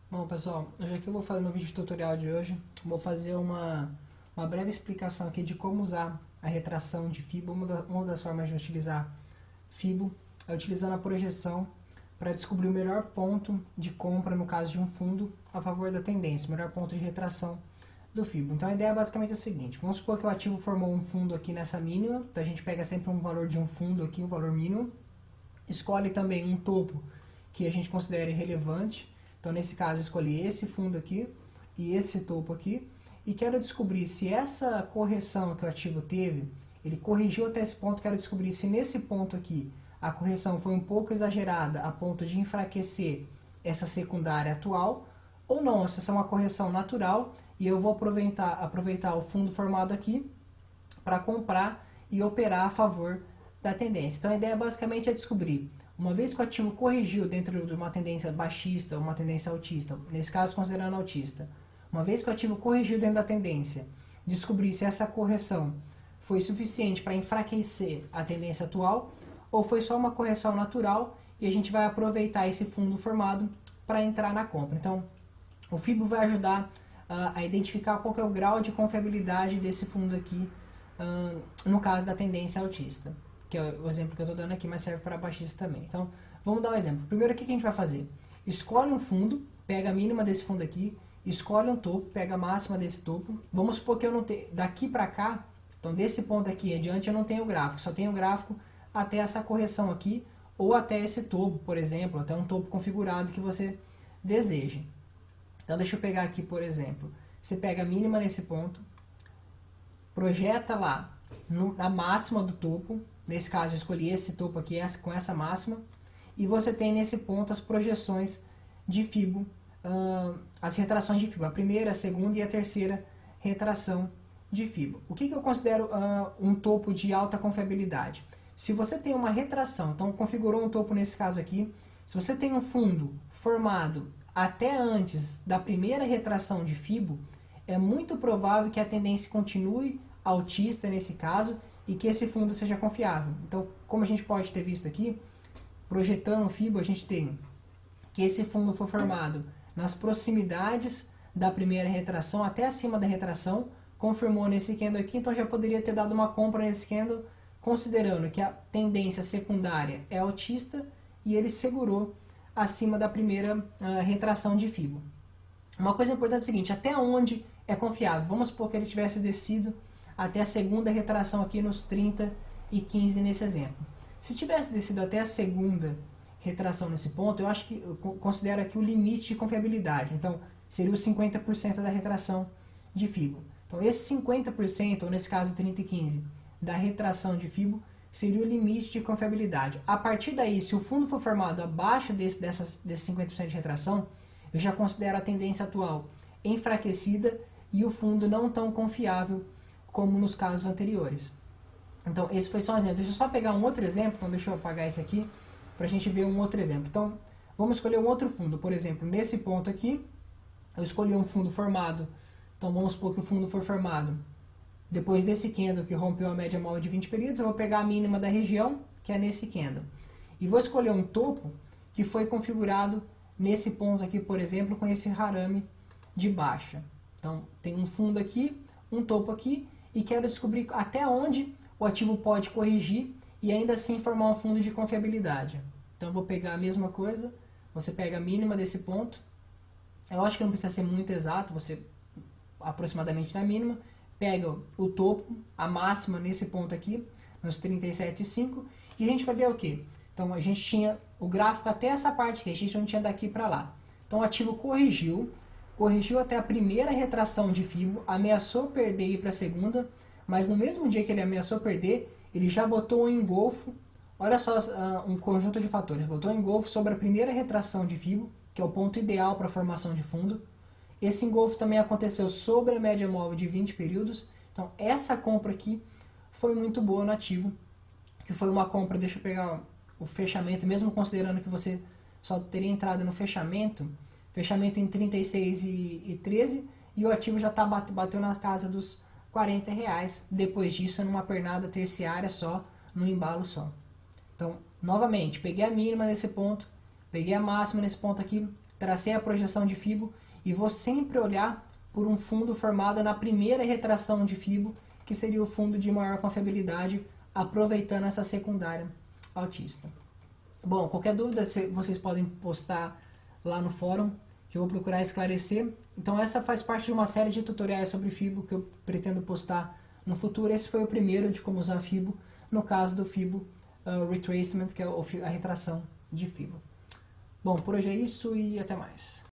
Bom, pessoal, hoje aqui eu vou fazer no vídeo tutorial de hoje, vou fazer uma breve explicação aqui de como usar a retração de FIBO. Uma das formas de utilizar FIBO é utilizando a projeção para descobrir o melhor ponto de compra no caso de um fundo a favor da tendência, o melhor ponto de retração do FIBO. Então a ideia é basicamente a seguinte: vamos supor que o ativo formou um fundo aqui nessa mínima, então a gente pega sempre um valor de um fundo aqui, um valor mínimo, escolhe também um topo que a gente considere relevante. Então, nesse caso, eu escolhi esse fundo aqui e esse topo aqui, e quero descobrir se essa correção que o ativo teve, ele corrigiu até esse ponto. Quero descobrir se nesse ponto aqui a correção foi um pouco exagerada a ponto de enfraquecer essa secundária atual, ou não, se essa é uma correção natural e eu vou aproveitar o fundo formado aqui para comprar e operar a favor da tendência. Então a ideia basicamente é descobrir, uma vez que o ativo corrigiu dentro de uma tendência baixista ou uma tendência altista, nesse caso considerando altista, uma vez que o ativo corrigiu dentro da tendência, descobrir se essa correção foi suficiente para enfraquecer a tendência atual ou foi só uma correção natural e a gente vai aproveitar esse fundo formado para entrar na compra. Então o FIBO vai ajudar a identificar qual que é o grau de confiabilidade desse fundo aqui, no caso da tendência altista, que é o exemplo que eu estou dando aqui, mas serve para baixista também. Então, vamos dar um exemplo. Primeiro, o que a gente vai fazer? Escolhe um fundo, pega a mínima desse fundo aqui, escolhe um topo, pega a máxima desse topo. Vamos supor que eu não tenho, daqui para cá, então desse ponto aqui em diante eu não tenho gráfico, só tenho gráfico até essa correção aqui, ou até esse topo, por exemplo, até um topo configurado que você deseje. Então, deixa eu pegar aqui, por exemplo, você pega a mínima nesse ponto, projeta lá na máxima do topo. Nesse caso eu escolhi esse topo aqui com essa máxima, e você tem nesse ponto as projeções de FIBO, as retrações de FIBO, a primeira, a segunda e a terceira retração de FIBO. O que eu considero um topo de alta confiabilidade? Se você tem uma retração, então configurou um topo nesse caso aqui, se você tem um fundo formado até antes da primeira retração de FIBO, é muito provável que a tendência continue altista nesse caso e que esse fundo seja confiável. Então, como a gente pode ter visto aqui, projetando o FIBO, a gente tem que esse fundo foi formado nas proximidades da primeira retração, até acima da retração, confirmou nesse candle aqui, então já poderia ter dado uma compra nesse candle, considerando que a tendência secundária é altista e ele segurou acima da primeira retração de FIBO. Uma coisa importante é o seguinte: até onde é confiável? Vamos supor que ele tivesse descido até a segunda retração aqui nos 30 e 15 nesse exemplo. Se tivesse descido até a segunda retração nesse ponto, eu acho que eu considero aqui o limite de confiabilidade. Então, seria os 50% da retração de FIBO. Então, esse 50%, ou nesse caso 30 e 15, da retração de FIBO, seria o limite de confiabilidade. A partir daí, se o fundo for formado abaixo desse 50% de retração, eu já considero a tendência atual enfraquecida e o fundo não tão confiável como nos casos anteriores. Então, esse foi só um exemplo. Deixa eu só pegar um outro exemplo. Então, deixa eu apagar esse aqui para a gente ver um outro exemplo. Então, vamos escolher um outro fundo. Por exemplo, nesse ponto aqui, eu escolhi um fundo formado. Então, vamos supor que o fundo for formado depois desse candle que rompeu a média móvel de 20 períodos. Eu vou pegar a mínima da região, que é nesse candle. E vou escolher um topo que foi configurado nesse ponto aqui, por exemplo, com esse harame de baixa. Então, tem um fundo aqui, um topo aqui, e quero descobrir até onde o ativo pode corrigir e ainda assim formar um fundo de confiabilidade. Então, eu vou pegar a mesma coisa, você pega a mínima desse ponto. Eu acho que não precisa ser muito exato, você aproximadamente na mínima, pega o topo, a máxima nesse ponto aqui, nos 37,5, e a gente vai ver o quê? Então, a gente tinha o gráfico até essa parte aqui, a gente não tinha daqui para lá. Então, o ativo corrigiu até a primeira retração de FIBO, ameaçou perder e ir para a segunda, mas no mesmo dia que ele ameaçou perder, ele já botou um engolfo. Olha só um conjunto de fatores. Botou um engolfo sobre a primeira retração de FIBO, que é o ponto ideal para a formação de fundo. Esse engolfo também aconteceu sobre a média móvel de 20 períodos. Então, essa compra aqui foi muito boa no ativo, que foi uma compra, deixa eu pegar o fechamento, mesmo considerando que você só teria entrado no fechamento em 36,13, e o ativo já bateu na casa dos R$40. Depois disso, numa pernada terciária só, no embalo só. Então, novamente, peguei a mínima nesse ponto, peguei a máxima nesse ponto aqui, tracei a projeção de FIBO e vou sempre olhar por um fundo formado na primeira retração de FIBO, que seria o fundo de maior confiabilidade, aproveitando essa secundária altista. Bom, qualquer dúvida vocês podem postar lá no fórum, que eu vou procurar esclarecer. Então essa faz parte de uma série de tutoriais sobre FIBO que eu pretendo postar no futuro. Esse foi o primeiro de como usar FIBO, no caso do FIBO Retracement, que é a retração de FIBO. Bom, por hoje é isso e até mais.